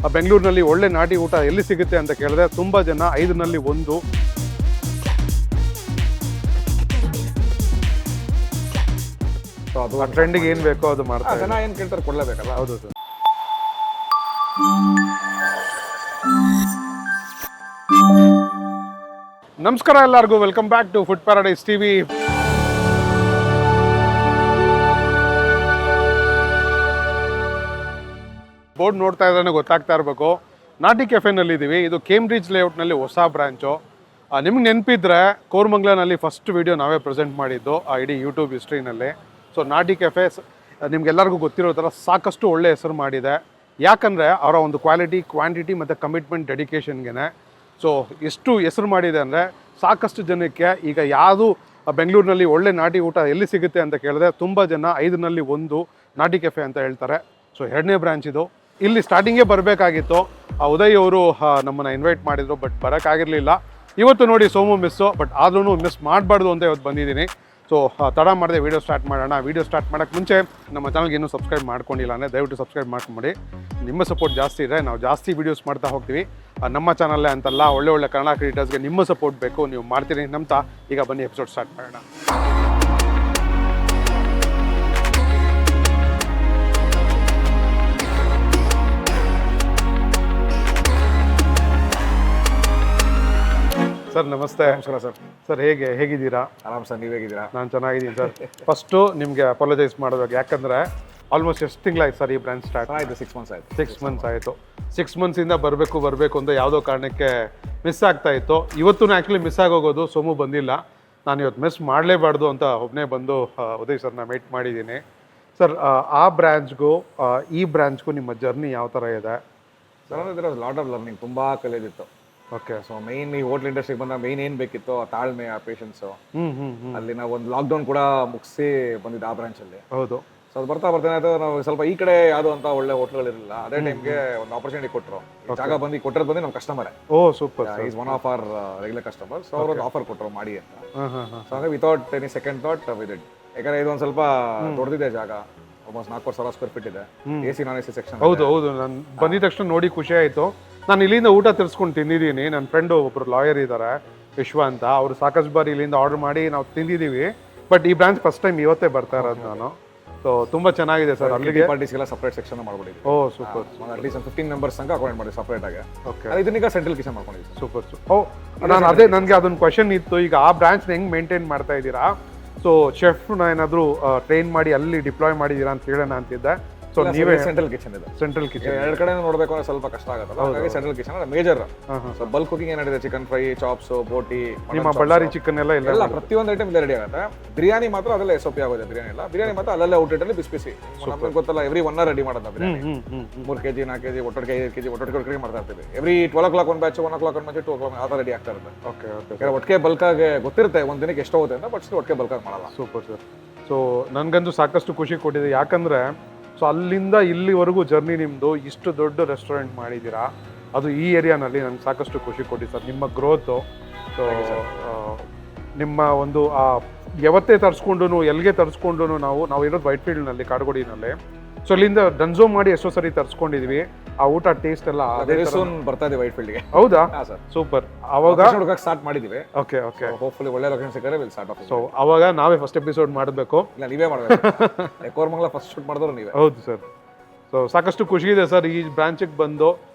ಬೆಂಗಳೂರಿನಲ್ಲಿ ಒಳ್ಳೆ ನಾಟಿ ಊಟ ಎಲ್ಲಿ ಸಿಗುತ್ತೆ ಅಂತ ಕೇಳಿದ್ರೆ ತುಂಬ ಜನ 5ನಲ್ಲಿ 1 ಸೊ ಅದು ಟ್ರೆಂಡಿಗೆ ಏನು ಬೇಕೋ ಅದು ಮಾಡ್ತಾರೆ. ಜನ ಏನು ಕೇಳ್ತಾರೆ ಕೊಡಲೇಬೇಕಲ್ಲ. ಹೌದು ಸರ್. ನಮಸ್ಕಾರ ಎಲ್ಲರಿಗೂ, welcome back to food paradise TV. Board ನೋಡ್ತಾ ಇದ್ರೆ ಗೊತ್ತಾಗ್ತಾ ಇರಬೇಕು, ನಾಟಿ ಕೆಫೆನಲ್ಲಿ ಇದ್ದೀವಿ. ಇದು ಕೇಂಬ್ರಿಡ್ಜ್ ಲೇಔಟ್ನಲ್ಲಿ ಹೊಸ ಬ್ರಾಂಚು. ನಿಮ್ಗೆ ನೆನಪಿದ್ರೆ ಕೋರಮಂಗಲನಲ್ಲಿ ಫಸ್ಟ್ ವಿಡಿಯೋ ನಾವೇ ಪ್ರೆಸೆಂಟ್ ಮಾಡಿದ್ದು ಆ ಇಡೀ ಯೂಟ್ಯೂಬ್ ಹಿಸ್ಟ್ರಿನಲ್ಲಿ. ಸೊ ನಾಟಿ ಕೆಫೆ ನಿಮ್ಗೆಲ್ಲರಿಗೂ ಗೊತ್ತಿರೋ ಥರ ಸಾಕಷ್ಟು ಒಳ್ಳೆ ಹೆಸರು ಮಾಡಿದೆ. ಯಾಕಂದರೆ ಅವರ ಒಂದು ಕ್ವಾಲಿಟಿ, ಕ್ವಾಂಟಿಟಿ ಮತ್ತು ಕಮಿಟ್ಮೆಂಟ್, ಡೆಡಿಕೇಶನ್ಗೆ ಸೊ ಎಷ್ಟು ಹೆಸರು ಮಾಡಿದೆ ಅಂದರೆ ಸಾಕಷ್ಟು ಜನಕ್ಕೆ ಈಗ ಯಾವುದು ಬೆಂಗಳೂರಿನಲ್ಲಿ ಒಳ್ಳೆ ನಾಟಿ ಊಟ ಎಲ್ಲಿ ಸಿಗುತ್ತೆ ಅಂತ ಕೇಳಿದ್ರೆ ತುಂಬ ಜನ 5ನಲ್ಲಿ 1 ನಾಟಿ ಕೆಫೆ ಅಂತ ಹೇಳ್ತಾರೆ. ಸೊ 2ನೇ ಬ್ರಾಂಚ್ ಇದು. ಇಲ್ಲಿ ಸ್ಟಾರ್ಟಿಂಗೇ ಬರಬೇಕಾಗಿತ್ತು, ಉದಯ್ ಅವರು ನಮ್ಮನ್ನು ಇನ್ವೈಟ್ ಮಾಡಿದರು, ಬಟ್ ಬರೋಕ್ಕಾಗಿರಲಿಲ್ಲ. ಇವತ್ತು ನೋಡಿ ಸೋಮು ಮಿಸ್ಸು, ಬಟ್ ಆದ್ರೂ ಮಿಸ್ ಮಾಡಬಾರ್ದು ಅಂತ ಇವತ್ತು ಬಂದಿದ್ದೀನಿ. ಸೊ ತಡ ಮಾಡಿದೆ ವೀಡಿಯೋ ಸ್ಟಾರ್ಟ್ ಮಾಡೋಣ. ವೀಡಿಯೋ ಸ್ಟಾರ್ಟ್ ಮಾಡೋಕ್ಕೆ ಮುಂಚೆ ನಮ್ಮ ಚಾನಲ್ಗೆ ಇನ್ನೂ ಸಬ್ಸ್ಕ್ರೈಬ್ ಮಾಡ್ಕೊಂಡಿಲ್ಲ ಅಂದರೆ ದಯವಿಟ್ಟು ಸಬ್ಸ್ಕ್ರೈಬ್ ಮಾಡ್ಕೊಂಬಿಡಿ. ನಿಮ್ಮ ಸಪೋರ್ಟ್ ಜಾಸ್ತಿ ಇದೆ, ನಾವು ಜಾಸ್ತಿ ವೀಡಿಯೋಸ್ ಮಾಡ್ತಾ ಹೋಗ್ತೀವಿ. ನಮ್ಮ ಚಾನಲ್ಲೇ ಅಂತಲ್ಲ, ಒಳ್ಳೆ ಕನ್ನಡ ಕ್ರಿಯೇಟರ್ಸ್ಗೆ ನಿಮ್ಮ ಸಪೋರ್ಟ್ ಬೇಕು, ನೀವು ಮಾಡ್ತೀರಿ ನಂಬ್ತಾ ಈಗ ಬನ್ನಿ ಎಪಿಸೋಡ್ ಸ್ಟಾರ್ಟ್ ಮಾಡೋಣ. ಸರ್ ನಮಸ್ತೆ. ನಮಸ್ಕಾರ ಸರ್. ಸರ್ ಹೇಗಿದ್ದೀರಾ? ಆರಾಮ್ ಸರ್, ನೀವು ಹೇಗಿದ್ದೀರಾ? ನಾನು ಚೆನ್ನಾಗಿದ್ದೀನಿ ಸರ್. ಫಸ್ಟು ನಿಮಗೆ ಅಪಾಲಜೈಸ್ ಮಾಡಬೇಕು, ಯಾಕಂದರೆ ಆಲ್ಮೋಸ್ಟ್ ಎಷ್ಟು ತಿಂಗಳಾಯ್ತು ಸರ್ ಈ ಬ್ರಾಂಚ್ ಸ್ಟಾರ್ಟ್? ಆಯಿತು, 6 months ಆಯಿತು. 6 months ಆಯಿತು. 6 monthsಯಿಂದ ಬರಬೇಕು ಅಂತ ಯಾವುದೋ ಕಾರಣಕ್ಕೆ ಮಿಸ್ ಆಗ್ತಾ ಇತ್ತು. ಇವತ್ತು ಆ್ಯಕ್ಚುಲಿ ಮಿಸ್ ಆಗೋಗೋದು, ಸೋಮು ಬಂದಿಲ್ಲ. ನಾನು ಇವತ್ತು ಮಿಸ್ ಮಾಡಲೇಬಾರ್ದು ಅಂತ ಒಬ್ಬನೇ ಬಂದು ಉದಯ್ ಸರ್ನ ಮೀಟ್ ಮಾಡಿದ್ದೀನಿ. ಸರ್ ಆ ಬ್ರ್ಯಾಂಚ್ಗೂ ಈ ಬ್ರ್ಯಾಂಚ್ಗೂ ನಿಮ್ಮ ಜರ್ನಿ ಯಾವ ಥರ ಇದೆ? ಸರ್ ಲಾಟ್ ಆಫ್ ಲರ್ನಿಂಗ್, ತುಂಬ ಕಲಿಯೋದಿತ್ತು. ಓಕೆ. ಸೊ ಮೈನ್ ಈ ಹೋಟ್ಲ್ ಇಂಡಸ್ಟ್ರಿಗೆ ಬಂದಾಗ ಮೈನ್ ಏನು ಬೇಕಿತ್ತು, ಆ ತಾಳ್ಮೆ, ಆ ಪೇಷನ್ಸು. ಹ್ಞೂ. ಅಲ್ಲಿ ನಾವು ಒಂದು ಲಾಕ್ಡೌನ್ ಕೂಡ ಮುಗಿಸಿ ಬಂದಿದ್ದು ಆ ಬ್ರಾಂಚಲ್ಲಿ. ಹೌದು. ಸೊ ಅದು ಬರ್ತಾ ಏನಾಯ್ತು, ನಾವು ಸ್ವಲ್ಪ ಈ ಕಡೆ ಯಾವುದು ಅಂತ ಒಳ್ಳೆ ಹೋಟ್ಲ್ಗಳಿರಲಿಲ್ಲ. ಅದೇ ಟೈಮ್ಗೆ ಒಂದು ಆಪರ್ಚುನಿಟಿ ಕೊಟ್ಟರು. ಜಾಗ ಕೊಟ್ಟಿರೋದು ನಮ್ಮ ಕಸ್ಟಮರೇ. Oh super. Is one of our regular customer. So ಅವರು ಒಂದು ಆಫರ್ ಕೊಟ್ಟರು ಮಾಡಿ ಅಂತ. ಹಾಂ. ಸೊ ಹಾಗೆ without any second thought with it. ಯಾಕಂದ್ರೆ ಇದು ಒಂದು ಸ್ವಲ್ಪ ದೊಡ್ಡದಿದೆ ಜಾಗ, ಆಲ್ಮೋಸ್ಟ್ 4,000 square feet ಇದೆ. AC non AC section. ಹೌದು. ನಾನು ಬಂದಿದ ತಕ್ಷಣ ನೋಡಿ ಖುಷಿ ಆಯಿತು. ನಾನು ಇಲ್ಲಿಂದ ಊಟ ತಿರ್ಸ್ಕೊಂಡು ತಿಂದಿದ್ದೀನಿ. ನನ್ನ ಫ್ರೆಂಡು ಒಬ್ಬರು ಲಾಯರ್ ಇದ್ದಾರೆ, ವಿಶ್ವ ಅಂತ. ಅವರು ಸಾಕಷ್ಟು ಬಾರಿ ಇಲ್ಲಿಂದ ಆರ್ಡರ್ ಮಾಡಿ ನಾವು ತಿಂದಿದ್ದೀವಿ. ಬಟ್ ಈ ಬ್ರಾಂಚ್ ಫಸ್ಟ್ ಟೈಮ್ ಇವತ್ತೇ ಬರ್ತಾ ಇರೋದು ನಾನು. ಸೊ ತುಂಬ ಚೆನ್ನಾಗಿದೆ ಸರ್. ಅಲ್ಲಿಗೆ ಪಾರ್ಟೀಸ್ಗೆಲ್ಲ ಸಪ್ರೇಟ್ ಸೆಕ್ಷನ್ ಮಾಡ್ಬಿಟ್ಟಿದ್ವಿ. ಓ ಸೂಪರ್. ಅಟ್ಲೀಸ್ಟ್ 15 members ತನಕ ಅಕೌಂಟ್ ಮಾಡಿ ಸಪ್ರೇಟ್ ಆಗಿ. ಓಕೆ. ಇದನ್ನೀಗ ಸೆಂಟ್ರಲ್ ಕಿಚನ್ ಮಾಡ್ಕೊಂಡಿದ್ದೀವಿ. ಸೂಪರ್. ನಾನು ನನಗೆ ಅದೊಂದು ಕ್ವಶನ್ ಇತ್ತು, ಈಗ ಆ ಬ್ರಾಂಚ್ನ ಹೆಂಗೆ ಮೇಂಟೈನ್ ಮಾಡ್ತಾ ಇದ್ದೀರಾ? ಸೊ ಶೆಫ್ನ ಏನಾದರೂ ಟ್ರೈನ್ ಮಾಡಿ ಅಲ್ಲಿ ಡಿಪ್ಲಾಯ್ ಮಾಡಿದ್ದೀರಾ ಅಂತ ಹೇಳೋಣ ಅಂತಿದ್ದೆ. ಸೊ ನೀವೇ ಸೆಂಟ್ರಲ್ ಕಿಚನ್ ಇದೆ. ಸೆಂಟ್ರಲ್ ಕಿಚನ್ ಎರಡು ಕಡೆ ನೋಡಬೇಕು ಅಂದ್ರೆ ಸ್ವಲ್ಪ ಕಷ್ಟ ಆಗುತ್ತಲ್ಲ, ಹಾಗಾಗಿ central kitchen major. So bulk cooking ಏನಿದೆ, ಚಿಕನ್ ಫ್ರೈ, ಚಾಪ್ಸ್, ಬೋಟಿ, ನಿಮ್ಮ ಬಳ್ಳಾರಿ ಚಿಕನ್ ಎಲ್ಲ ಪ್ರತಿಯೊಂದು ಐಟಮ್ ಇಲ್ಲ ರೆಡಿ ಆಗುತ್ತೆ. ಬಿರಿಯಾನಿ ಮಾತ್ರ ಅದೆಲ್ಲ SOP ಆಗೋದು. ಬಿರಿಯಾನಿ ಮಾತ್ರ ಅಲ್ಲೇ ಔಟ್ಲೆಟ್ ಅಲ್ಲಿ ಬಿಸಿ ನಮ್ಗೆ ಗೊತ್ತಲ್ಲ, ಎವ್ರಿ 1 hour ರೆಡಿ ಮಾಡೋದು ಬಿರಿಯಾನಿ. 3 kg 4 kg ಒಟ್ಟೊಟ್ಟಿಗೆ 5 kg ಒಟ್ಟೊಟ್ಟಿಗೆ ಮಾಡ್ತಾ ಇರ್ತೀವಿ. ಎವ್ರಿ 12 o'clock ಒಂದು ಬ್ಯಾಚ್, 1 o'clock ಒಂದು ಬ್ಯಾಚ್, 2 o'clock ಆ ಥರ ರೆಡಿ ಆಗ್ತಾ ಇರುತ್ತೆ. ಓಕೆ. ಒಟ್ಟಿಗೆ ಬಲ್ಕ್ ಆಗಿ ಗೊತ್ತಿರುತ್ತೆ ಒಂದು ದಿನಕ್ಕೆ ಎಷ್ಟು ಹೋಗುತ್ತೆ ಅಂತ, ಬಟ್ ಒಟ್ಟಿಗೆ ಬಲ್ಕ್ ಆಗಿ ಮಾಡಲ್ಲ. Super sir. ಸೊ ನನಗಂತೂ ಸಾಕಷ್ಟು ಖುಷಿ ಕೊಟ್ಟಿದೆ, ಯಾಕಂದರೆ ಸೊ ಅಲ್ಲಿಂದ ಇಲ್ಲಿವರೆಗೂ ಜರ್ನಿ ನಿಮ್ಮದು ಇಷ್ಟು ದೊಡ್ಡ ರೆಸ್ಟೋರೆಂಟ್ ಮಾಡಿದ್ದೀರಾ, ಅದು ಈ ಏರಿಯಾನಲ್ಲಿ ನನಗೆ ಸಾಕಷ್ಟು ಖುಷಿ ಕೊಟ್ಟಿದೆ ಸರ್. ನಿಮ್ಮ ಗ್ರೋತು, ಸೊ ನಿಮ್ಮ ಒಂದು ಯಾವತ್ತೇ ತರಿಸ್ಕೊಂಡು ಎಲ್ಲಿಗೆ ತರಿಸ್ಕೊಂಡು ನಾವು ಇರೋದು ವೈಟ್ ಫೀಲ್ಡ್ನಲ್ಲಿ, ಕಾರಗೋಡಿನಲ್ಲಿ. ಸೊ ಅಲ್ಲಿಂದ ಡನ್ಸೋ ಮಾಡಿ ಎಷ್ಟೋ ಸರಿ ತರಿಸ್ಕೊಂಡಿದ್ವಿ. ಆ ಊಟ ಟೇಸ್ಟ್ ಎಲ್ಲ ಅದೇ ಬರ್ತಾ ಇದೆ ವೈಟ್ ಫೀಲ್ಡ್ಗೆ. ಹೌದಾ? ಸೂಪರ್. ಅವಾಗ ಸ್ಟಾರ್ಟ್ ಮಾಡಿದ್ದೀವಿ. ಓಕೆ. ಹೋಪ್ಫುಲಿ ಒಳ್ಳೆ ಲೊಕೇಶನ್ ಸಿಕ್ಕರೆ ವಿಲ್ ಸ್ಟಾರ್ಟ್ ಆಫ್. ಸೊ ಅವಾಗ ನಾವೇ ಫಸ್ಟ್ ಎಪಿಸೋಡ್ ಮಾಡಬೇಕು. ಇಲ್ಲ, ನೀವೇ ಮಾಡಬೇಕು. ಕೋರಮಂಗಲ ಫಸ್ಟ್ ಶೂಟ್ ಮಾಡಿದ್ರು ನೀವೇ. ಹೌದು ಸರ್. ಸೊ ಸಾಕಷ್ಟು ಖುಷಿ ಇದೆ ಸರ್ ಈ ಬ್ರಾಂಚಿಗೆ ಬಂದು.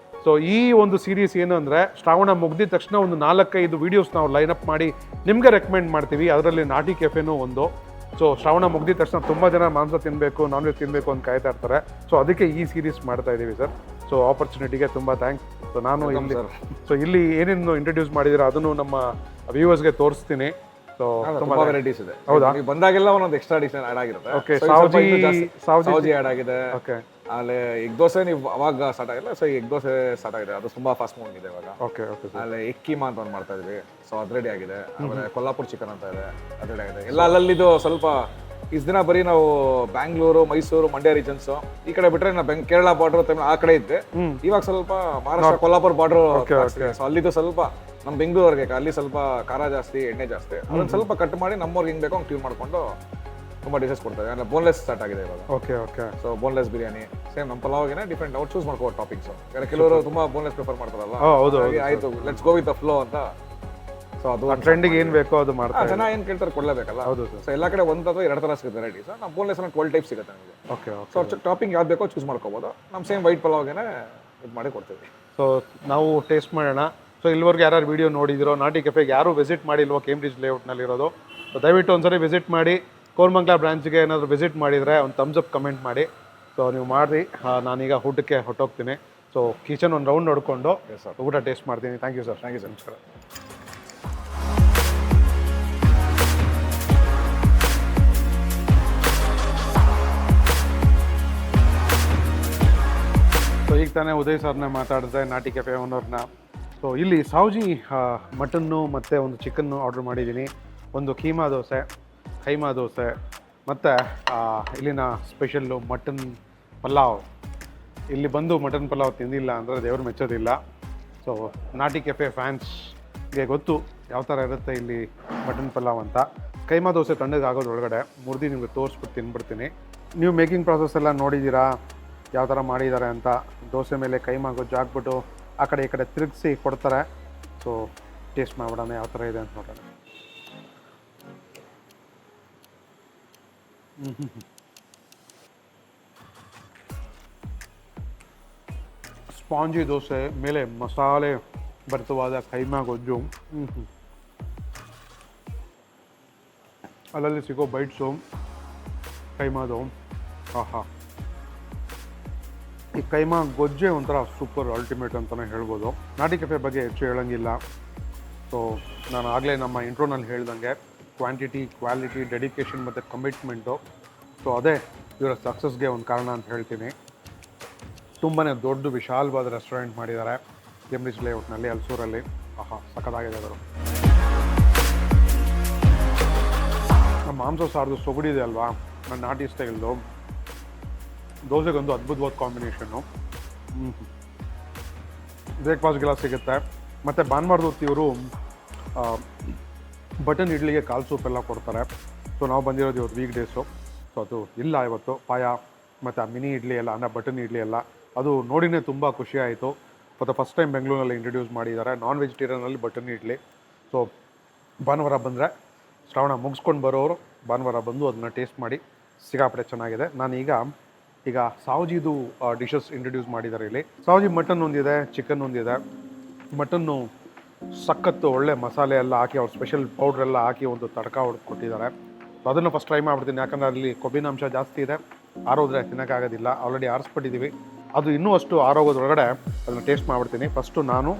ಸೊ ಈ ಒಂದು ಸೀರೀಸ್ ಏನು ಅಂದರೆ, ಶ್ರಾವಣ ಮುಗ್ದಿದ ತಕ್ಷಣ ಒಂದು 4-5 ವೀಡಿಯೋಸ್ ನಾವು ಲೈನಪ್ ಮಾಡಿ ನಿಮಗೆ ರೆಕಮೆಂಡ್ ಮಾಡ್ತೀವಿ. ಅದರಲ್ಲಿ ನಾಟಿ ಕೆಫೆನೂ ಒಂದು. ಸೊ ಶ್ರಾವಣ ಮುಗ್ದಿದ ತಕ್ಷಣ ತುಂಬ ಜನ ಮಾಂಸ ತಿನ್ನಬೇಕು, ನಾನ್ ವೆಜ್ ತಿನ್ನಬೇಕು ಅಂತ ಕಾಯ್ತಾ ಇರ್ತಾರೆ. ಸೊ ಅದಕ್ಕೆ ಈ ಸೀರೀಸ್ ಮಾಡ್ತಾ ಇದ್ದೀವಿ ಸರ್. ಸೊ ಆಪರ್ಚುನಿಟಿಗೆ ತುಂಬ ಥ್ಯಾಂಕ್ಸ್. ಸೊ ನಾನು ಇಲ್ಲಿ ಏನೇನು ಇಂಟ್ರೊಡ್ಯೂಸ್ ಮಾಡಿದ್ದೀರಾ ಅದನ್ನು ನಮ್ಮ ವ್ಯೂವರ್ಸ್ಗೆ ತೋರಿಸ್ತೀನಿ. ಸೊ ತುಂಬಾ ವೆರೈಟೀಸ್ ಇದೆ. ಹೌದಾ? ನೀವು ಬಂದಾಗೆಲ್ಲ ಒಂದೊಂದು ಎಕ್ಸ್ಟ್ರಾ ಡಿಶ್ ಆಡ್ ಆಗಿರುತ್ತೆ. ಓಕೆ. ಸಾವ್ಜಿ ಆಡ್ ಆಗಿದೆ. ಆಮೇಲೆ ಎಗ್ ದೋಸೆ ನೀವು ಅವಾಗ ಸ್ಟಾರ್ಟ್ ಆಗಿಲ್ಲ, ಸೊ ಎಗ್ ದೋಸೆ ಸ್ಟಾರ್ಟ್ ಆಗಿದೆ, ಅದು ತುಂಬಾ ಫಾಸ್ಟ್ ಮೂವಿಂಗ್ ಇದೆ ಇವಾಗ. ಓಕೆ. ಆಮೇಲೆ ಎಕ್ಕೀಮಾ ಅಂತ ಒಂದು ಮಾಡ್ತಾ ಇದೀವಿ, ಸೊ ಅದು ರೆಡಿ ಆಗಿದೆ. ಆಮೇಲೆ ಕೊಲ್ಲಾಪುರ್ ಚಿಕನ್ ಅಂತ ಇದೆ, ಅದು ರೆಡಿ ಆಗಿದೆ. ಎಲ್ಲ ಅಲ್ಲಲ್ಲಿದು ಸ್ವಲ್ಪ ಇಷ್ಟು ದಿನ ಬರೀ ನಾವು ಬ್ಯಾಂಗ್ಳೂರು, ಮೈಸೂರು, ಮಂಡ್ಯ ರೀಜನ್ಸ್ ಈ ಕಡೆ ಬಿಟ್ರೆ ನಾವು ಕೇರಳ ಬಾರ್ಡರ್ ತಮಿಳು ಆ ಕಡೆ ಇದ್ದೆ. ಇವಾಗ ಸ್ವಲ್ಪ ಮಹಾರಾಷ್ಟ್ರ ಕೊಲ್ಲಾಪುರ್ ಬಾರ್ಡರ್, ಸೊ ಅಲ್ಲಿದ್ದು ಸ್ವಲ್ಪ ನಮ್ಮ ಬೆಂಗಳೂರಿಗೆ ಅಲ್ಲಿ ಸ್ವಲ್ಪ ಖಾರ ಜಾಸ್ತಿ, ಎಣ್ಣೆ ಜಾಸ್ತಿ, ಅದನ್ನ ಸ್ವಲ್ಪ ಕಟ್ ಮಾಡಿ ನಮ್ಮವ್ರಿಗೆ ಹೆಂಗ್ ಬೇಕೋ ಹಂಗೆ ಟ್ಯೂನ್ ಮಾಡ್ಕೊಂಡು ತುಂಬ ಡಿಶಸ್ ಕೊಡ್ತಾರೆ ಅಂದರೆ ಬೋನ್ಲೆಸ್ ಸ್ಟಾರ್ಟ್ ಆಗಿದೆ ಇವಾಗ. Okay okay. So boneless biryani same ನಮ್ಮ ಪಲಾವ್ಗೆ ಡಿಫ್ರೆಂಟ್ ಅವ್ರು ಚೂಸ್ ಮಾಡ್ಕೋ ಟಾಪಿಕ್ಸ್. ಯಾಕಂದ್ರೆ ಕೆಲವರು ತುಂಬ ಬೋನ್ಲೆಸ್ ಪ್ರಿಫರ್ ಮಾಡ್ತಾರಲ್ಲ, ಹೌದು ಆಯಿತು let's go with the flow ಅಂತ. ಸೊ ಅದು ಟ್ರೆಂಡಿಗೆ ಏನು ಬೇಕೋ ಅದು ಮಾಡ್ತಾರೆ. ಜನ ಏನು ಕೇಳ್ತಾರೆ ಕೊಡಲೇಬೇಕಲ್ಲ. ಹೌದು ಸರ್. ಸೊ ಎಲ್ಲ ಕಡೆ ಒಂದು ಅಥವಾ 2 ಥರ ಸಿಗುತ್ತೆ ವೆರೈಟೀಸ್. ನಮ್ಮ ಬೋನ್ಲೆಸ್ 12 ಟೈಪ್ ಸಿಗುತ್ತೆ ನಮಗೆ. ಓಕೆ ಸೊ ಟಾಪಿಂಗ್ ಯಾವ್ದು ಬೇಕೋ ಚೂಸ್ ಮಾಡ್ಕೋಬೋದು. ನಮ್ಮ ಸೇಮ್ ವೈಟ್ ಪಲಾವ್ಗೆ ಇದು ಮಾಡಿ ಕೊಡ್ತೀವಿ. ಸೊ ನಾವು ಟೇಸ್ಟ್ ಮಾಡೋಣ. ಸೊ ಇಲ್ಲಿವರೆಗೆ ಯಾರು ವಿಡಿಯೋ ನೋಡಿದಿರೋ ನಾಟಿ ಕೆಫೆಗೆ ಯಾರು ವಿಸಿಟ್ ಮಾಡಿಲ್ವೋ ಕೇಂಬ್ರಿಡ್ಜ್ ಲೇಔಟ್ನಲ್ಲಿರೋದು, ಸೊ ದಯವಿಟ್ಟು ಒಂದ್ಸರಿ ವಿಸಿಟ್ ಮಾಡಿ. ಕೋರಮಂಗಲ ಬ್ರಾಂಚ್ಗೆ ಏನಾದರೂ ವಿಸಿಟ್ ಮಾಡಿದರೆ ಒಂದು ಥಮ್ಸ್ ಅಪ್ ಕಮೆಂಟ್ ಮಾಡಿ. ಸೊ ನೀವು ಮಾಡಿ, ನಾನೀಗ ಊಟಕ್ಕೆ ಹೊಟ್ಟೋಗ್ತೀನಿ. ಸೊ ಕಿಚನ್ ಒಂದು ರೌಂಡ್ ನೋಡಿಕೊಂಡು ಊಟ ಟೇಸ್ಟ್ ಮಾಡ್ತೀನಿ. Thank you sir. Thank you sir. ನಮಸ್ಕಾರ. ಸೊ ಈಗ ತಾನೇ ಉದಯ್ ಸರ್ನ ಮಾತಾಡಿದೆ, ನಾಟಿ ಕೆಫೆ ಓನರ್ನ. ಸೊ ಇಲ್ಲಿ ಸಾವ್ಜಿ ಮಟನ್ನು ಮತ್ತು ಒಂದು ಚಿಕನ್ನು ಆರ್ಡ್ರ್ ಮಾಡಿದ್ದೀನಿ. ಒಂದು ಕೀಮಾ ದೋಸೆ, ಖೈಮಾ ದೋಸೆ ಮತ್ತು ಇಲ್ಲಿನ ಸ್ಪೆಷಲ್ಲು ಮಟನ್ ಪಲಾವ್. ಇಲ್ಲಿ ಬಂದು ಮಟನ್ ಪಲಾವ್ ತಿಂದಿಲ್ಲ ಅಂದರೆ ದೇವ್ರು ಮೆಚ್ಚೋದಿಲ್ಲ. ಸೊ ನಾಟಿ ಕೆಫೆ ಫ್ಯಾನ್ಸ್ಗೆ ಗೊತ್ತು ಯಾವ ಥರ ಇರುತ್ತೆ ಇಲ್ಲಿ ಮಟನ್ ಪಲಾವ್ ಅಂತ. ಕೈಮಾ ದೋಸೆ ತಣ್ಣಗಾಗೋದು ಒಳಗಡೆ ಮುರಿದು ನಿಮಗೆ ತೋರಿಸ್ಬಿಟ್ಟು ತಿನ್ಬಿಡ್ತೀನಿ. ನೀವು ಮೇಕಿಂಗ್ ಪ್ರಾಸೆಸ್ ಎಲ್ಲ ನೋಡಿದ್ದೀರಾ ಯಾವ ಥರ ಮಾಡಿದ್ದಾರೆ ಅಂತ. ದೋಸೆ ಮೇಲೆ ಕೈಮಾ ಗೊಜ್ಜು ಹಾಕ್ಬಿಟ್ಟು ಆ ಕಡೆ ಈ ಕಡೆ ತಿರುಗಿಸಿ ಕೊಡ್ತಾರೆ. ಸೊ ಟೇಸ್ಟ್ ಮಾಡ್ಬಿಡೋಣ ಯಾವ ಥರ ಇದೆ ಅಂತ ನೋಡೋಣ. ಸ್ಪಾಂಜಿ ದೋಸೆ ಮೇಲೆ ಮಸಾಲೆ ಭರಿತವಾದ ಕೈಮಾ ಗೊಜ್ಜು, ಅಲ್ಲಲ್ಲಿ ಸಿಗೋ ಬೈಟ್ಸು ಕೈಮಾದು. ಆಹಾ, ಈ ಕೈಮಾ ಗೊಜ್ಜೆ ಒಂಥರ ಸೂಪರ್ ಅಲ್ಟಿಮೇಟ್ ಅಂತಲೇ ಹೇಳ್ಬೋದು. ನಾಟಿ ಕೆಫೆ ಬಗ್ಗೆ ಹೆಚ್ಚು ಹೇಳೋಂಗಿಲ್ಲ. ಸೊ ನಾನು ಆಗಲೇ ನಮ್ಮ ಇಂಟ್ರೋನಲ್ಲಿ ಹೇಳ್ದಂಗೆ ಕ್ವಾಂಟಿಟಿ, ಕ್ವಾಲಿಟಿ, ಡೆಡಿಕೇಶನ್ ಮತ್ತು ಕಮಿಟ್ಮೆಂಟು, ಸೊ ಅದೇ ಇವರ ಸಕ್ಸಸ್ಗೆ ಒಂದು ಕಾರಣ ಅಂತ ಹೇಳ್ತೀನಿ. ತುಂಬಾ ದೊಡ್ಡ ವಿಶಾಲವಾದ ರೆಸ್ಟೋರೆಂಟ್ ಮಾಡಿದ್ದಾರೆ ಕೇಂಬ್ರಿಡ್ಜ್ ಲೇಔಟ್ನಲ್ಲಿ, ಹಲ್ಸೂರಲ್ಲಿ. ಆಹಾ, ಸಖತ್ತಾಗಿದೆ ಅವರು. ನಮ್ಮ ಮಾಂಸ ಸಾರ್ದು ಸೊಗಡಿದೆ ಅಲ್ವಾ, ನನ್ನ ನಾಟಿ ಸ್ಟೈಲ್ದು. ದೋಸೆಗೊಂದು ಅದ್ಭುತವಾದ ಕಾಂಬಿನೇಷನ್ನು. ಬ್ರೇಕ್ಫಾಸ್ಟ್ಗೆಲ್ಲ ಸಿಗುತ್ತೆ. ಮತ್ತು ಭಾನುವಾರದ ಹೊತ್ತು ಇವರು ಬಟನ್ ಇಡ್ಲಿಗೆ ಕಾಲು ಸೂಪೆಲ್ಲ ಕೊಡ್ತಾರೆ. ಸೊ ನಾವು ಬಂದಿರೋದು ಇವತ್ತು ವೀಕ್ ಡೇಸು. ಸೊ ಅದು ಇಲ್ಲ ಇವತ್ತು ಪಾಯ ಮತ್ತು ಆ ಮಿನಿ ಇಡ್ಲಿ ಎಲ್ಲ, ಅಂದರೆ ಬಟನ್ ಇಡ್ಲಿ ಎಲ್ಲ, ಅದು ನೋಡಿನೇ ತುಂಬ ಖುಷಿ ಆಯಿತು. ಮತ್ತು ಫಸ್ಟ್ ಟೈಮ್ ಬೆಂಗಳೂರಲ್ಲಿ ಇಂಟ್ರಡ್ಯೂಸ್ ಮಾಡಿದ್ದಾರೆ ನಾನ್ ವೆಜಿಟೇರಿಯನಲ್ಲಿ ಬಟನ್ ಇಡ್ಲಿ. ಸೊ ಭಾನುವಾರ ಬಂದರೆ, ಶ್ರಾವಣ ಮುಗಿಸ್ಕೊಂಡು ಬರೋರು ಭಾನುವಾರ ಬಂದು ಅದನ್ನ ಟೇಸ್ಟ್ ಮಾಡಿ. ಸಿಕ್ಕಾಪಟ್ಟೆ ಚೆನ್ನಾಗಿದೆ. ಈಗ ಸಾವ್ಜಿದು ಡಿಶಸ್ ಇಂಟ್ರಡ್ಯೂಸ್ ಮಾಡಿದ್ದಾರೆ ಇಲ್ಲಿ. ಸಾವ್ಜಿ ಮಟನ್ ಒಂದಿದೆ, ಚಿಕನ್ ಒಂದಿದೆ. ಮಟನ್ನು ಸಖತ್ತು ಒಳ್ಳೆ ಮಸಾಲೆ ಎಲ್ಲ ಹಾಕಿ, ಅವ್ರು ಸ್ಪೆಷಲ್ ಪೌಡ್ರೆಲ್ಲ ಹಾಕಿ ಒಂದು ತಡಕ ಹೊಡೆದು ಕೊಟ್ಟಿದ್ದಾರೆ. ಸೊ ಅದನ್ನು ಫಸ್ಟ್ ಟ್ರೈ ಮಾಡ್ಬಿಡ್ತೀನಿ, ಯಾಕಂದರೆ ಅಲ್ಲಿ ಕೊಬ್ಬಿನ ಅಂಶ ಜಾಸ್ತಿ ಇದೆ. ಆರೋದ್ರೆ ತಿನ್ನೋಕ್ಕಾಗೋದಿಲ್ಲ, ಆಲ್ರೆಡಿ ಆರಿಸ್ಬಿಟ್ಟಿದ್ದೀವಿ. ಅದು ಇನ್ನೂ ಅಷ್ಟು ಆರೋಗೋದ್ರೊಳಗಡೆ ಅದನ್ನು ಟೇಸ್ಟ್ ಮಾಡಿಬಿಡ್ತೀನಿ. ಫಸ್ಟು ನಾನು,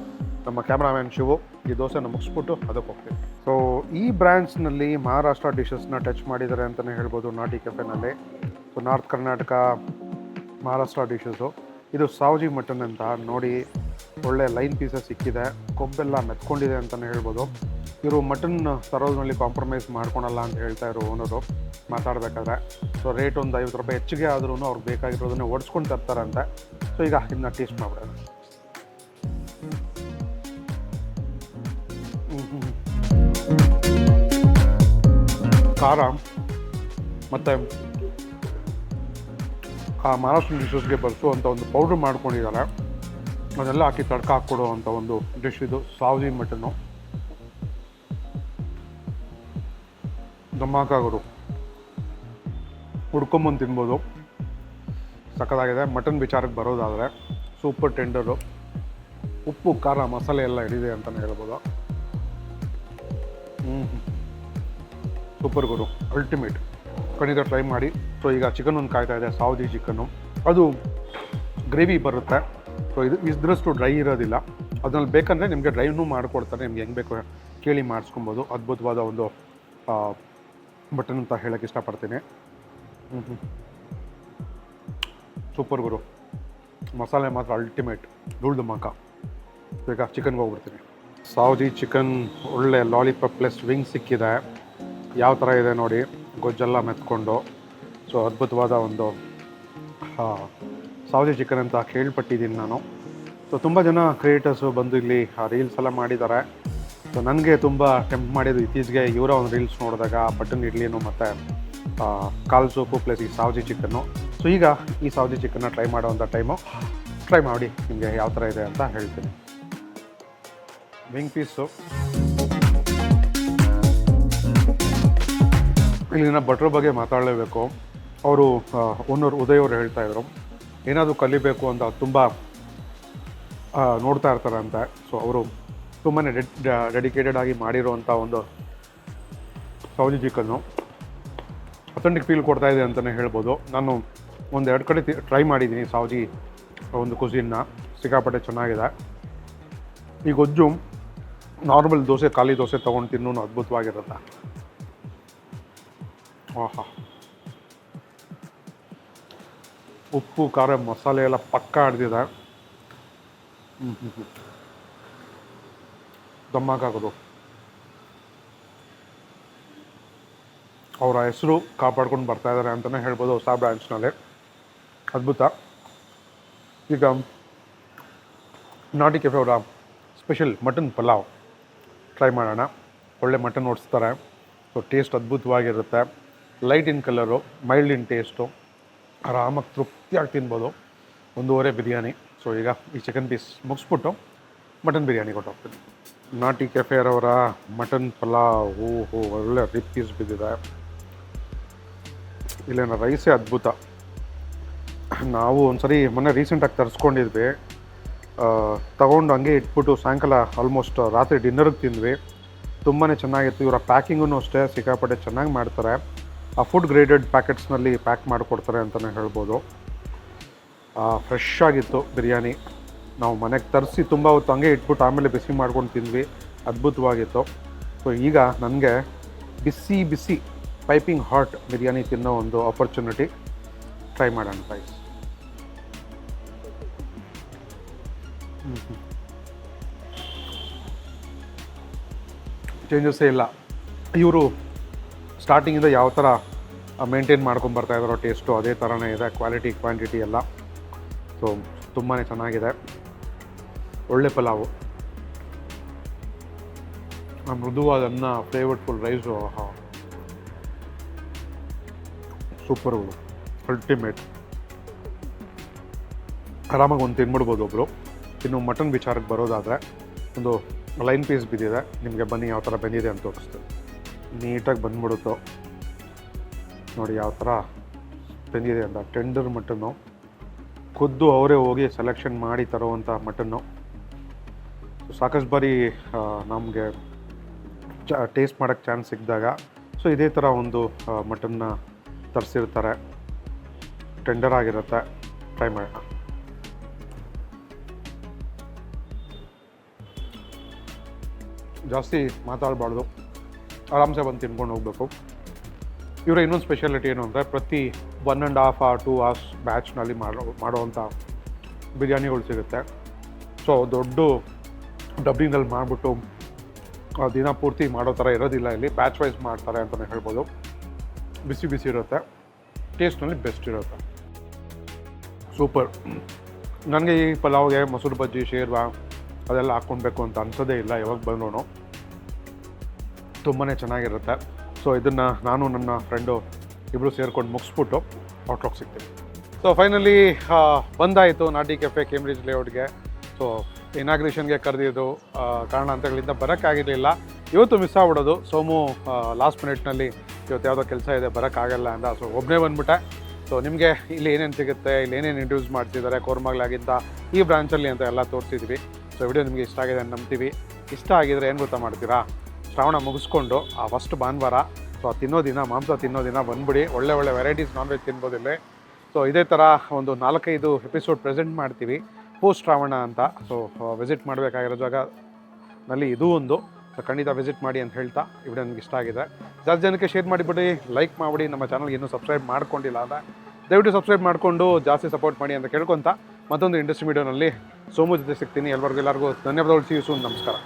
ನಮ್ಮ ಕ್ಯಾಮ್ರಾಮ್ಯಾನ್ ಶಿವು ಈ ದೋಸೆನ ಮುಗಿಸ್ಬಿಟ್ಟು ಅದಕ್ಕೆ ಹೋಗ್ತೀನಿ. ಸೊ ಈ ಬ್ರ್ಯಾಂಚ್ನಲ್ಲಿ ಮಹಾರಾಷ್ಟ್ರ ಡಿಶಸ್ನ ಟಚ್ ಮಾಡಿದ್ದಾರೆ ಅಂತಲೇ ಹೇಳ್ಬೋದು ನಾಟಿ ಕೆಫೆನಲ್ಲಿ. So north Karnataka Maharashtra dishes. ಇದು ಸಾವ್ಜಿ ಮಟನ್ ಅಂತ ನೋಡಿ, ಒಳ್ಳೆ ಲೈನ್ ಪೀಸಸ್ ಸಿಕ್ಕಿದೆ, ಕೊಬ್ಬೆಲ್ಲ ಮೆತ್ಕೊಂಡಿದೆ ಅಂತಲೇ ಹೇಳ್ಬೋದು. ಇವರು ಮಟನ್ ತರೋದ್ರಲ್ಲಿ ಕಾಂಪ್ರಮೈಸ್ ಮಾಡ್ಕೊಳಲ್ಲ ಅಂತ ಹೇಳ್ತಾ ಇರೋ ಓನರು ಮಾತಾಡಬೇಕಾದ್ರೆ. ಸೊ ರೇಟ್ ಒಂದು 50 ರೂಪಾಯಿ ಹೆಚ್ಚಿಗೆ ಆದ್ರೂ ಅವ್ರಿಗೆ ಬೇಕಾಗಿರೋದನ್ನೇ ಓಡಿಸ್ಕೊಂಡು ತರ್ತಾರಂತೆ. ಸೊ ಈಗ ಇದನ್ನ ಟೇಸ್ಟ್ ಮಾಡ್ಬಿಡೋಣ. ಖಾರ ಮತ್ತು ಆ ಮಹಾರಾಷ್ಟ್ರ ಡಿಶಸ್ಗೆ ಬಳಸುವಂಥ ಒಂದು ಪೌಡ್ರ್ ಮಾಡ್ಕೊಂಡಿದ್ದಾರೆ, ಅದೆಲ್ಲ ಹಾಕಿ ತಡ್ಕ ಹಾಕ್ಕೊಡೋ ಅಂಥ ಒಂದು ಡಿಶ್ ಇದು ಸಾವ್ಜಿ ಮಟನ್ನು. ದಮ್ಮಾಕಾಗೋದು ಹುಡ್ಕೊಂಬಂದು ತಿನ್ಬೋದು, ಸಕ್ಕತ್ತಾಗಿದೆ. ಮಟನ್ ವಿಚಾರಕ್ಕೆ ಬರೋದಾದರೆ ಸೂಪರ್ ಟೆಂಡರು, ಉಪ್ಪು ಖಾರ ಮಸಾಲೆ ಎಲ್ಲ ಹಿಡಿದೆ ಅಂತಲೇ ಹೇಳ್ಬೋದು. ಸೂಪರ್ ಗುರು, ಅಲ್ಟಿಮೇಟ್. ಖಂಡಿತ ಟ್ರೈ ಮಾಡಿ. ಸೊ ಈಗ ಚಿಕನ್ ಒಂದು ಕಾಯ್ತಾ ಇದೆ, ಸಾವ್ಜಿ ಚಿಕನ್ನು. ಅದು ಗ್ರೇವಿ ಬರುತ್ತೆ. ಸೊ ಇದ್ರಷ್ಟು ಡ್ರೈ ಇರೋದಿಲ್ಲ. ಅದ್ರಲ್ಲಿ ಬೇಕಂದರೆ ನಿಮಗೆ ಡ್ರೈನೂ ಮಾಡಿಕೊಡ್ತಾರೆ, ನಿಮ್ಗೆ ಹೆಂಗೆ ಬೇಕು ಕೇಳಿ ಮಾಡಿಸ್ಕೊಬೋದು. ಅದ್ಭುತವಾದ ಒಂದು ಬಟನ್ ಅಂತ ಹೇಳೋಕ್ಕೆ ಇಷ್ಟಪಡ್ತೀನಿ. ಸೂಪರ್ ಗುರು, ಮಸಾಲೆ ಮಾತ್ರ ಅಲ್ಟಿಮೇಟ್, ಧೂಳ್ದು ಮಾಕ. ಈಗ ಚಿಕನ್ಗೆ ಹೋಗ್ಬಿಡ್ತೀನಿ. ಸಾವ್ಜಿ ಚಿಕನ್ ಒಳ್ಳೆ ಲಾಲಿಪಾಪ್ ಪ್ಲಸ್ ವಿಂಗ್ ಸಿಕ್ಕಿದೆ. ಯಾವ ಥರ ಇದೆ ನೋಡಿ, ಗೊಜ್ಜೆಲ್ಲ ಮೆತ್ಕೊಂಡು. ಸೊ ಅದ್ಭುತವಾದ ಒಂದು ಸಾವ್ಜಿ ಚಿಕನ್ ಅಂತ ಕೇಳ್ಪಟ್ಟಿದ್ದೀನಿ ನಾನು. ಸೊ ತುಂಬ ಜನ ಕ್ರಿಯೇಟರ್ಸು ಬಂದು ಇಲ್ಲಿ ರೀಲ್ಸ್ ಎಲ್ಲ ಮಾಡಿದ್ದಾರೆ. ಸೊ ನನಗೆ ತುಂಬ ಟೆಂಪ್ಟ್ ಮಾಡಿದ್ದು ಇತ್ತೀಚೆಗೆ ಇವರ ಒಂದು ರೀಲ್ಸ್ ನೋಡಿದಾಗ ಬಟನ್ ಇಡ್ಲಿನೂ ಮತ್ತು ಕಾಲು ಸೂಪು ಪ್ಲಸ್ ಈ ಸಾವಜಿ ಚಿಕನ್ನು. ಸೊ ಈಗ ಈ ಸಾವಜಿ ಚಿಕನ್ನ ಟ್ರೈ ಮಾಡೋವಂಥ ಟೈಮು, ಟ್ರೈ ಮಾಡಿ ನಿಮಗೆ ಯಾವ ಥರ ಇದೆ ಅಂತ ಹೇಳ್ತೀನಿ. ವಿಂಗ್ ಪೀಸು, ಇಲ್ಲಿನ ಭಟ್ರ ಬಗ್ಗೆ ಮಾತಾಡಲೇಬೇಕು. ಅವರು ಓನರ್ ಉದಯ್ ಅವರು ಹೇಳ್ತಾಯಿದ್ರು, ಏನಾದರೂ ಕಲಿಬೇಕು ಅಂತ ತುಂಬ ನೋಡ್ತಾ ಇರ್ತಾರಂತೆ. ಸೊ ಅವರು ತುಂಬಾ ಡೆಡಿಕೇಟೆಡ್ ಆಗಿ ಮಾಡಿರೋವಂಥ ಒಂದು ಸಾವಜಿ ಚಿಕನ್ನು ಅಥೆಂಟಿಕ್ ಫೀಲ್ ಕೊಡ್ತಾ ಇದೆ ಅಂತಲೇ ಹೇಳ್ಬೋದು. ನಾನು ಒಂದೆರಡು ಕಡೆ ಟ್ರೈ ಮಾಡಿದ್ದೀನಿ ಸಾವಜಿ ಒಂದು ಕುಸಿನ್ನ, ಸಿಕ್ಕಾಪಟ್ಟೆ ಚೆನ್ನಾಗಿದೆ. ಈ ಗೊಜ್ಜು ನಾರ್ಮಲ್ ದೋಸೆ, ಖಾಲಿ ದೋಸೆ ತೊಗೊಂಡು ತಿನ್ನೂ ಅದ್ಭುತವಾಗಿರುತ್ತೆ. ಆಹಾ, ಉಪ್ಪು ಖಾರ ಮಸಾಲೆ ಎಲ್ಲ ಪಕ್ಕ ಹಿಡ್ದಿದೆ. ದಮ್ಮಾಕಾಗೋದು. ಅವರ ಹೆಸರು ಕಾಪಾಡ್ಕೊಂಡು ಬರ್ತಾ ಇದ್ದಾರೆ ಅಂತಲೇ ಹೇಳ್ಬೋದು ಹೊಸ ಬ್ರಾಂಚ್ನಲ್ಲಿ. ಅದ್ಭುತ. ಈಗ ನಾಟಿ ಕೆಫೆ ಅವರ ಸ್ಪೆಷಲ್ ಮಟನ್ ಪಲಾವ್ ಟ್ರೈ ಮಾಡೋಣ. ಒಳ್ಳೆ ಮಟನ್ ಓಡಿಸ್ತಾರೆ. ಸೊ ಟೇಸ್ಟ್ ಅದ್ಭುತವಾಗಿರುತ್ತೆ. Light in colour, mild in taste, ಆರಾಮಾಗಿ ತೃಪ್ತಿಯಾಗಿ ತಿನ್ಬೋದು. 1.5 ಬಿರಿಯಾನಿ. ಸೊ ಈಗ ಈ ಚಿಕನ್ ಪೀಸ್ ಮುಗಿಸ್ಬಿಟ್ಟು ಮಟನ್ ಬಿರಿಯಾನಿ ಕೊಟ್ಟೋಗ್ತೀನಿ. ನಾಟಿ ಕೆಫೆಯವರ ಮಟನ್ ಪಲಾವ್, ಓಹೋ ಒಳ್ಳೆ ರಿಪ್ ಪೀಸ್ ಬಿದ್ದಿದೆ. ಇಲ್ಲೇನ ರೈಸೇ ಅದ್ಭುತ. ನಾವು ಒಂದ್ಸರಿ ಮೊನ್ನೆ ರೀಸೆಂಟಾಗಿ ತರಿಸ್ಕೊಂಡಿದ್ವಿ, ತಗೊಂಡು ಹಂಗೆ ಇಟ್ಬಿಟ್ಟು ಸಾಯಂಕಾಲ ಆಲ್ಮೋಸ್ಟ್ ರಾತ್ರಿ ಡಿನ್ನರ್ಗೆ ತಿಂದ್ವಿ. ತುಂಬಾ ಚೆನ್ನಾಗಿತ್ತು. ಇವರ ಪ್ಯಾಕಿಂಗೂ ಅಷ್ಟೇ ಸಿಕ್ಕಾಪಟ್ಟೆ ಚೆನ್ನಾಗಿ ಮಾಡ್ತಾರೆ. ಆ ಫುಡ್ ಗ್ರೇಡೆಡ್ ಪ್ಯಾಕೆಟ್ಸ್ನಲ್ಲಿ ಪ್ಯಾಕ್ ಮಾಡಿಕೊಡ್ತಾರೆ ಅಂತಲೇ ಹೇಳ್ಬೋದು. ಫ್ರೆಶ್ ಆಗಿತ್ತು ಬಿರಿಯಾನಿ. ನಾವು ಮನೆಗೆ ತರಿಸಿ ತುಂಬ ಹೊತ್ತು ಹಂಗೆ ಇಟ್ಬಿಟ್ಟು ಆಮೇಲೆ ಬಿಸಿ ಮಾಡ್ಕೊಂಡು ತಿಂದ್ವಿ. ಅದ್ಭುತವಾಗಿತ್ತು. ಸೊ ಈಗ ನನಗೆ ಬಿಸಿ ಬಿಸಿ ಪೈಪಿಂಗ್ ಹಾಟ್ ಬಿರಿಯಾನಿ ತಿನ್ನೋ ಒಂದು ಆಪರ್ಚುನಿಟಿ. ಟ್ರೈ ಮಾಡೋಣ ಪ್ರೈಸ್. ಚೇಂಜಸ್ಸೇ ಇಲ್ಲ. ಇವರು ಸ್ಟಾರ್ಟಿಂಗಿಂದ ಯಾವ ಥರ ಮೇಂಟೈನ್ ಮಾಡ್ಕೊಂಬರ್ತಾ ಇದ್ದಾರೋ ಟೇಸ್ಟು ಅದೇ ಥರನೇ ಇದೆ. ಕ್ವಾಲಿಟಿ ಕ್ವಾಂಟಿಟಿ ಎಲ್ಲ. ಸೊ ತುಂಬಾ ಚೆನ್ನಾಗಿದೆ. ಒಳ್ಳೆ ಪಲಾವು, ಮೃದುವಾದ ಅನ್ನ, ಫ್ಲೇವರ್ಫುಲ್ ರೈಸು, ಸೂಪರು, ಅಲ್ಟಿಮೇಟ್. ಆರಾಮಾಗಿ ಒಂದು ತಿನ್ಬಿಡ್ಬೋದು ಒಬ್ಬರು. ಇನ್ನು ಮಟನ್ ವಿಚಾರಕ್ಕೆ ಬರೋದಾದರೆ ಒಂದು ಲೈನ್ ಪೀಸ್ ಬಿದ್ದಿದೆ. ನಿಮಗೆ ಬನ್ನಿ ಯಾವ ಥರ ಬಂದಿದೆ ಅಂತ ತೋರಿಸ್ತೀನಿ. ನೀಟಾಗಿ ಬಂದ್ಬಿಡುತ್ತೋ ನೋಡಿ ಯಾವ ಥರ ಬಂದಿದೆ ಅಂತ. ಟೆಂಡರ್ ಮಟನ್ನು, ಖುದ್ದು ಅವರೇ ಹೋಗಿ ಸೆಲೆಕ್ಷನ್ ಮಾಡಿ ತರುವಂಥ ಮಟನ್ನು. ಸಾಕಷ್ಟು ಬಾರಿ ನಮಗೆ ಟೇಸ್ಟ್ ಮಾಡೋಕ್ಕೆ ಚಾನ್ಸ್ ಸಿಕ್ಕಿದಾಗ ಸೊ ಇದೇ ಥರ ಒಂದು ಮಟನ್ನ ತರಿಸಿರ್ತಾರೆ. ಟೆಂಡರ್ ಆಗಿರುತ್ತೆ. ಟ್ರೈ ಮಾಡೋಣ. ಜಾಸ್ತಿ ಮಾತಾಡಬಾರ್ದು, ಆರಾಮ್ಸೆ ಬಂದು ತಿನ್ಕೊಂಡು ಹೋಗಬೇಕು. ಇವರ ಇನ್ನೊಂದು ಸ್ಪೆಷಾಲಿಟಿ ಏನು ಅಂದರೆ ಪ್ರತಿ 1.5 or 2 hours ಬ್ಯಾಚ್ನಲ್ಲಿ ಮಾಡೋವಂಥ ಬಿರಿಯಾನಿಗಳು ಸಿಗುತ್ತೆ. ಸೊ ದೊಡ್ಡ ಡಬ್ಬಿಂಗಲ್ಲಿ ಮಾಡಿಬಿಟ್ಟು ದಿನ ಪೂರ್ತಿ ಮಾಡೋ ಥರ ಇರೋದಿಲ್ಲ. ಇಲ್ಲಿ ಬ್ಯಾಚ್ ವೈಸ್ ಮಾಡ್ತಾರೆ ಅಂತಲೇ ಹೇಳ್ಬೋದು. ಬಿಸಿ ಬಿಸಿ ಇರುತ್ತೆ. ಟೇಸ್ಟ್ನಲ್ಲಿ ಬೆಸ್ಟ್ ಇರುತ್ತೆ. ಸೂಪರ್. ನನಗೆ ಈ ಪಲಾವ್ಗೆ ಮೊಸರು ಬಜ್ಜಿ, ಶೇರ್ವಾ ಅದೆಲ್ಲ ಹಾಕ್ಕೊಳ್ಬೇಕು ಅಂತ ಅನ್ಸೋದೇ ಇಲ್ಲ. ಯಾವಾಗ ಬಂದ್ರೂ ತುಂಬಾ ಚೆನ್ನಾಗಿರುತ್ತೆ. ಸೊ ಇದನ್ನು ನಾನು ನನ್ನ ಫ್ರೆಂಡು ಇಬ್ಬರು ಸೇರ್ಕೊಂಡು ಮುಗಿಸ್ಬಿಟ್ಟು ಔಟ್ಲಾಕ್ ಸಿಗ್ತೀವಿ. ಸೊ ಫೈನಲಿ ಬಂದಾಯಿತು ನಾಟಿ ಕೆಫೆ ಕೇಂಬ್ರಿಡ್ಜ್ ಲೇಔಟ್ಗೆ. ಸೊ ಇನಾಗ್ರೇಷನ್ಗೆ ಕರೆದಿದ್ದು ಕಾರಣಾಂತರಗಳಿಂದ ಬರೋಕ್ಕಾಗಿರಲಿಲ್ಲ. ಇವತ್ತು ಮಿಸ್ ಆಗ್ಬಿಡೋದು. ಸೋಮು ಲಾಸ್ಟ್ ಮಿನಿಟ್ನಲ್ಲಿ ಇವತ್ತು ಯಾವುದೋ ಕೆಲಸ ಇದೆ ಬರೋಕ್ಕಾಗಲ್ಲ ಅಂದ. ಸೊ ಒಬ್ಬನೇ ಬಂದ್ಬಿಟ್ಟೆ. ಸೊ ನಿಮಗೆ ಇಲ್ಲಿ ಏನೇನು ಸಿಗುತ್ತೆ, ಇಲ್ಲಿ ಏನೇನು ಇಂಟ್ರೊಡ್ಯೂಸ್ ಮಾಡ್ತಿದ್ದಾರೆ ಕೋರ್ಮಂಗ್ಲಾಗಿಂತ ಈ ಬ್ರಾಂಚಲ್ಲಿ ಅಂತ ಎಲ್ಲ ತೋರಿಸಿದ್ವಿ. ಸೊ ವಿಡಿಯೋ ನಿಮಗೆ ಇಷ್ಟ ಆಗಿದೆ ಅಂತ ನಂಬ್ತೀವಿ. ಇಷ್ಟ ಆಗಿದರೆ ಏನು ಗೊತ್ತಾ ಮಾಡ್ತೀರಾ, ಶ್ರಾವಣ ಮುಗಿಸ್ಕೊಂಡು ಆ ಫಸ್ಟ್ ಭಾನುವಾರ ಸೊ ತಿನ್ನೋ ದಿನ, ಮಾಂಸ ತಿನ್ನೋ ದಿನ ಬಂದುಬಿಡಿ. ಒಳ್ಳೆ ವೆರೈಟೀಸ್ ನಾನ್ ವೆಜ್ ತಿನ್ಬೋದಿಲ್ಲ. ಸೊ ಇದೇ ಥರ ಒಂದು 4-5 ಎಪಿಸೋಡ್ ಪ್ರೆಸೆಂಟ್ ಮಾಡ್ತೀವಿ ಪೋಸ್ಟ್ ಶ್ರಾವಣ ಅಂತ. ಸೊ ವಿಸಿಟ್ ಮಾಡಬೇಕಾಗಿರೋ ಜಾಗನಲ್ಲಿ ಇದೂ ಒಂದು. ಸೊ ಖಂಡಿತ ವಿಸಿಟ್ ಮಾಡಿ ಅಂತ ಹೇಳ್ತಾ ಈ ವಿಡಿಯೋ ನಿಮ್ಗೆ ಇಷ್ಟ ಆಗಿದೆ ಜಾಸ್ತಿ ಜನಕ್ಕೆ ಶೇರ್ ಮಾಡಿಬಿಡಿ, ಲೈಕ್ ಮಾಡಿಬಿಡಿ. ನಮ್ಮ ಚಾನಲ್ಗೆ ಇನ್ನೂ ಸಬ್ಸ್ಕ್ರೈಬ್ ಮಾಡ್ಕೊಂಡಿಲ್ಲ ಅಂದರೆ ದಯವಿಟ್ಟು ಸಬ್ಸ್ಕ್ರೈಬ್ ಮಾಡಿಕೊಂಡು ಜಾಸ್ತಿ ಸಪೋರ್ಟ್ ಮಾಡಿ ಅಂತ ಕೇಳ್ಕೊತ ಮತ್ತೊಂದು ಇಂಟ್ರೆಸ್ಟಿಂಗ್ ವಿಡಿಯೋನಲ್ಲಿ ಸೋಮು ಜೊತೆ ಸಿಗ್ತೀನಿ. ಎಲ್ಲರಿಗೂ ಧನ್ಯವಾದಗಳು. See you soon. ನಮಸ್ಕಾರ.